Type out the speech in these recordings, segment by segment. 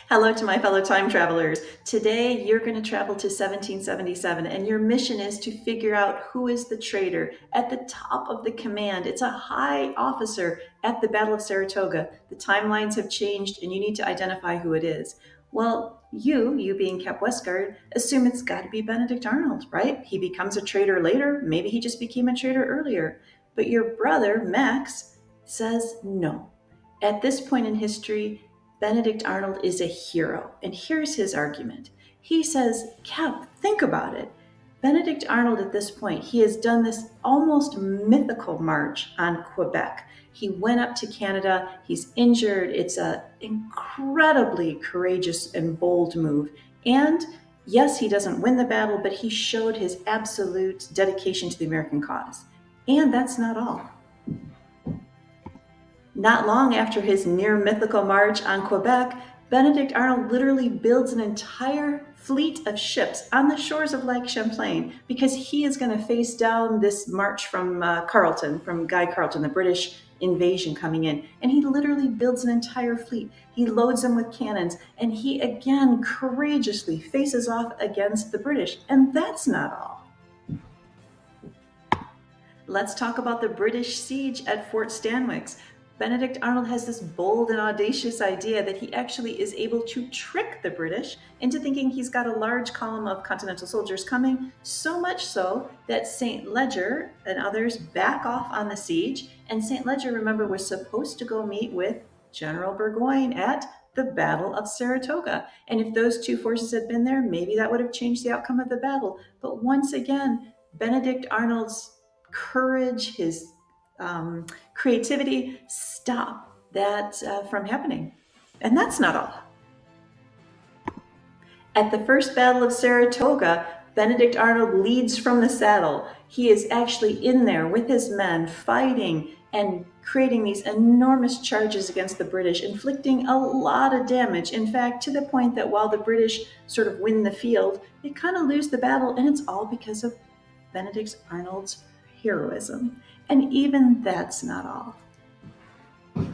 Hello to my fellow time travelers. Today you're going to travel to 1777 and your mission is to figure out who is the traitor at the top of the command. It's a high officer at the Battle of Saratoga. The timelines have changed and you need to identify who it is. Well, you being Cap Westguard, assume it's got to be Benedict Arnold, right? He becomes a traitor later. Maybe he just became a traitor earlier. But your brother, Max, says no. At this point in history, Benedict Arnold is a hero, and here's his argument. He says, Cap, think about it. Benedict Arnold, at this point, he has done this almost mythical march on Quebec. He went up to Canada, he's injured. It's an incredibly courageous and bold move. And yes, he doesn't win the battle, but he showed his absolute dedication to the American cause. And that's not all. Not long after his near mythical march on Quebec, Benedict Arnold literally builds an entire fleet of ships on the shores of Lake Champlain because he is going to face down this march from Carleton, from Guy Carleton, the British invasion coming in. And he literally builds an entire fleet. He loads them with cannons, and he again courageously faces off against the British. And that's not all. Let's talk about the British siege at Fort Stanwix. Benedict Arnold has this bold and audacious idea that he actually is able to trick the British into thinking he's got a large column of Continental soldiers coming, so much so that St. Leger and others back off on the siege. And St. Leger, remember, was supposed to go meet with General Burgoyne at the Battle of Saratoga. And if those two forces had been there, maybe that would have changed the outcome of the battle. But once again, Benedict Arnold's courage, his creativity stop that from happening. And that's not all. At the First Battle of Saratoga, Benedict Arnold leads from the saddle. He is actually in there with his men fighting and creating these enormous charges against the British, inflicting a lot of damage. In fact, to the point that while the British sort of win the field, they kind of lose the battle, and it's all because of Benedict Arnold's heroism. And even that's not all.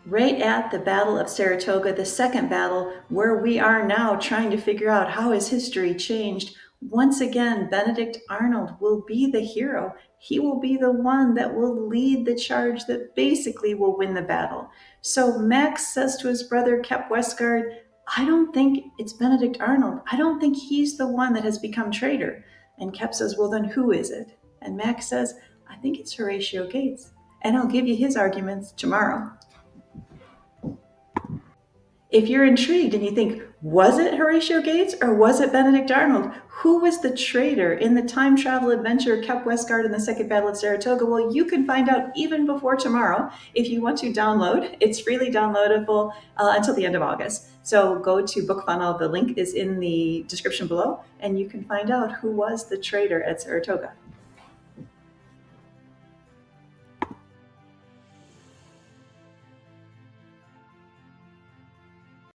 Right at the Battle of Saratoga, the second battle, where we are now trying to figure out how has history changed, once again, Benedict Arnold will be the hero. He will be the one that will lead the charge that basically will win the battle. So Max says to his brother, Cap Westguard, I don't think it's Benedict Arnold. I don't think he's the one that has become traitor. And Cap says, well, then who is it? And Max says, I think it's Horatio Gates. And I'll give you his arguments tomorrow. If you're intrigued and you think, was it Horatio Gates or was it Benedict Arnold? Who was the traitor in the time travel adventure Cap Westguard in the Second Battle of Saratoga? Well, you can find out even before tomorrow if you want to download. It's freely downloadable until the end of August. So go to BookFunnel. The link is in the description below, and you can find out who was the traitor at Saratoga.